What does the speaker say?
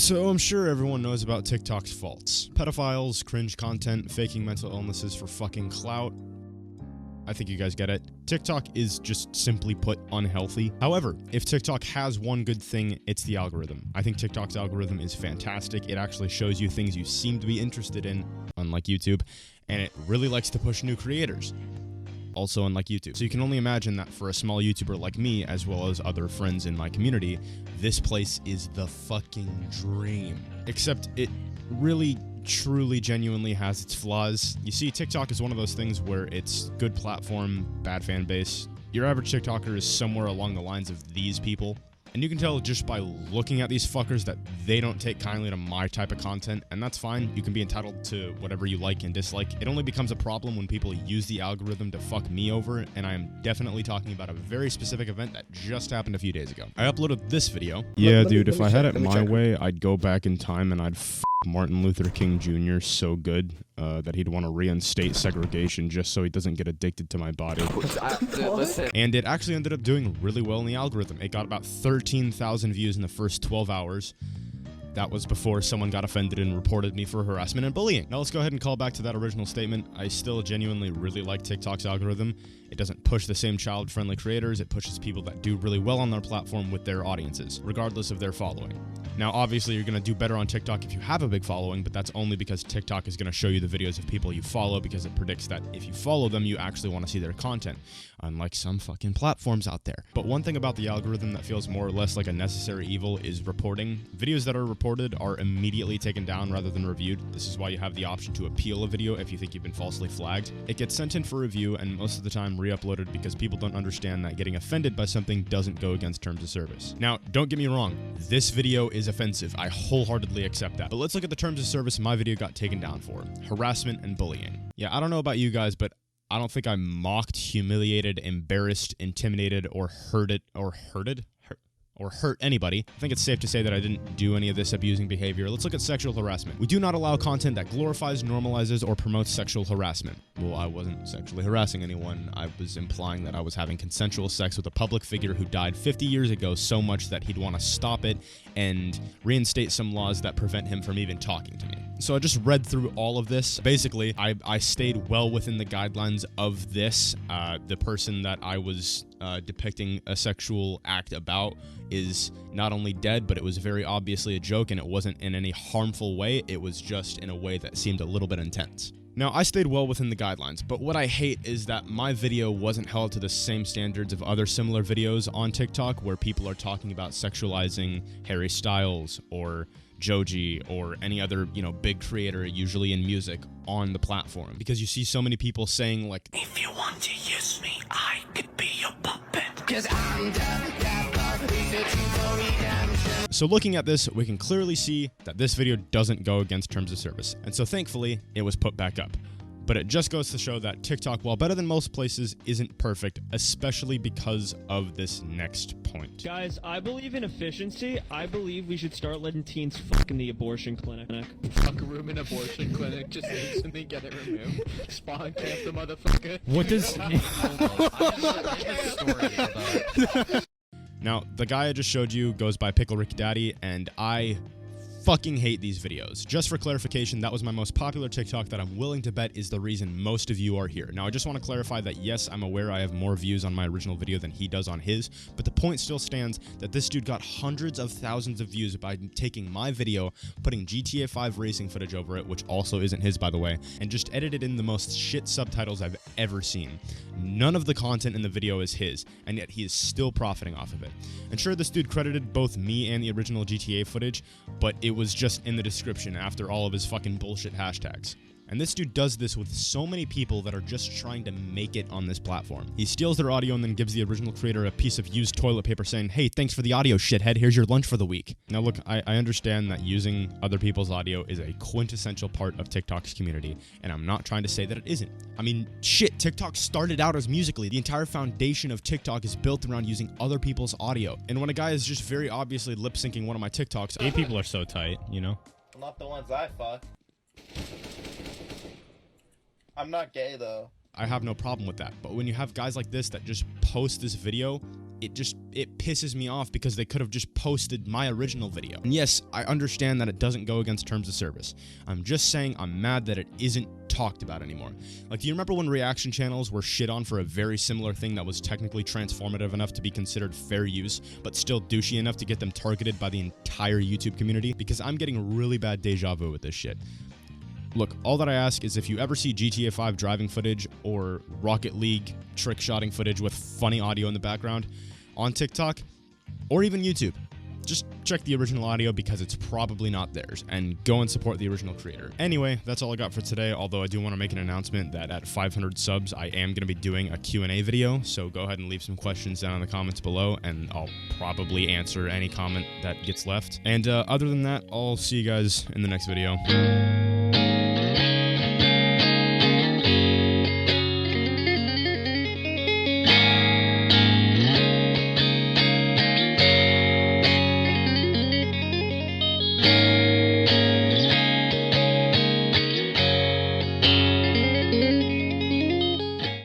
So I'm sure everyone knows about TikTok's faults. Pedophiles, cringe content, faking mental illnesses for fucking clout. I think you guys get it. TikTok is just simply put unhealthy. However, if TikTok has one good thing, it's the algorithm. I think TikTok's algorithm is fantastic. It actually shows you things you seem to be interested in, unlike YouTube, and it really likes to push new creators, also unlike YouTube. So you can only imagine that for a small YouTuber like me, as well as other friends in my community, this place is the fucking dream. Except it really truly genuinely has its flaws. You see, TikTok is one of those things where it's good platform, bad fan base. Your average TikToker is somewhere along the lines of these people. And you can tell just by looking at these fuckers that they don't take kindly to my type of content, and that's fine. You can be entitled to whatever you like and dislike. It only becomes a problem when people use the algorithm to fuck me over, and I am definitely talking about a very specific event that just happened a few days ago. I uploaded this video. Yeah, dude, if I had it my way, I'd go back in time and I'd f Martin Luther King Jr. so good that he'd want to reinstate segregation just so he doesn't get addicted to my body. And it actually ended up doing really well in the algorithm. It got about 13,000 views in the first 12 hours. That was before someone got offended and reported me for harassment and bullying. Now let's go ahead and call back to that original statement. I still genuinely really like TikTok's algorithm. It doesn't push the same child-friendly creators. It pushes people that do really well on their platform with their audiences, regardless of their following. Now, obviously, you're going to do better on TikTok if you have a big following, but that's only because TikTok is going to show you the videos of people you follow because it predicts that if you follow them, you actually want to see their content, unlike some fucking platforms out there. But one thing about the algorithm that feels more or less like a necessary evil is reporting. Videos that are reported are immediately taken down rather than reviewed. This is why you have the option to appeal a video if you think you've been falsely flagged. It gets sent in for review and most of the time re-uploaded because people don't understand that getting offended by something doesn't go against terms of service. Now, don't get me wrong, this video is offensive. I wholeheartedly accept that. But let's look at the terms of service my video got taken down for. Harassment and bullying. Yeah, I don't know about you guys, but I don't think I mocked, humiliated, embarrassed, intimidated, or hurt anybody. I think it's safe to say that I didn't do any of this abusing behavior. Let's look at sexual harassment. We do not allow content that glorifies, normalizes, or promotes sexual harassment. Well, I wasn't sexually harassing anyone. I was implying that I was having consensual sex with a public figure who died 50 years ago so much that he'd want to stop it and reinstate some laws that prevent him from even talking to me. So I just read through all of this. Basically, I stayed well within the guidelines of this. The person that I was depicting a sexual act about is not only dead, but it was very obviously a joke, and it wasn't in any harmful way. It was just in a way that seemed a little bit intense. Now, I stayed well within the guidelines, but what I hate is that my video wasn't held to the same standards of other similar videos on TikTok where people are talking about sexualizing Harry Styles or Joji or any other, big creator, usually in music, on the platform. Because you see so many people saying, like, if you want to use me, I could be your puppet. 'Cause I'm So looking at this, we can clearly see that this video doesn't go against terms of service. And so thankfully, it was put back up. But it just goes to show that TikTok, while better than most places, isn't perfect, especially because of this next point. Guys, I believe in efficiency. I believe we should start letting teens fuck in the abortion clinic. Fuck a room in abortion clinic, just instantly get it removed. Spawn camp the motherfucker. What does... Now, the guy I just showed you goes by Pickle Rick Daddy, and I fucking hate these videos. Just for clarification, that was my most popular TikTok that I'm willing to bet is the reason most of you are here. Now, I just want to clarify that yes, I'm aware I have more views on my original video than he does on his, but the point still stands that this dude got hundreds of thousands of views by taking my video, putting GTA 5 racing footage over it, which also isn't his, by the way, and just edited in the most shit subtitles I've ever seen. None of the content in the video is his, and yet he is still profiting off of it. And sure, this dude credited both me and the original GTA footage, but it was just in the description after all of his fucking bullshit hashtags. And this dude does this with so many people that are just trying to make it on this platform. He steals their audio and then gives the original creator a piece of used toilet paper saying, hey, thanks for the audio, shithead. Here's your lunch for the week. Now look, I understand that using other people's audio is a quintessential part of TikTok's community, and I'm not trying to say that it isn't. I mean, shit, TikTok started out as Musical.ly. The entire foundation of TikTok is built around using other people's audio. And when a guy is just very obviously lip-syncing one of my TikToks, gay people are so tight, you know? Not the ones I fuck. I'm not gay, though. I have no problem with that. But when you have guys like this that just post this video it pisses me off because they could have just posted my original video. And yes, I understand that it doesn't go against terms of service. I'm just saying I'm mad that it isn't talked about anymore. Like, do you remember when reaction channels were shit on for a very similar thing that was technically transformative enough to be considered fair use, but still douchey enough to get them targeted by the entire YouTube community? Because I'm getting really bad deja vu with this shit. Look, all that I ask is if you ever see GTA 5 driving footage or Rocket League trick-shotting footage with funny audio in the background on TikTok or even YouTube, just check the original audio because it's probably not theirs, and go and support the original creator. Anyway, that's all I got for today, although I do want to make an announcement that at 500 subs, I am going to be doing a Q&A video, so go ahead and leave some questions down in the comments below, and I'll probably answer any comment that gets left. And other than that, I'll see you guys in the next video.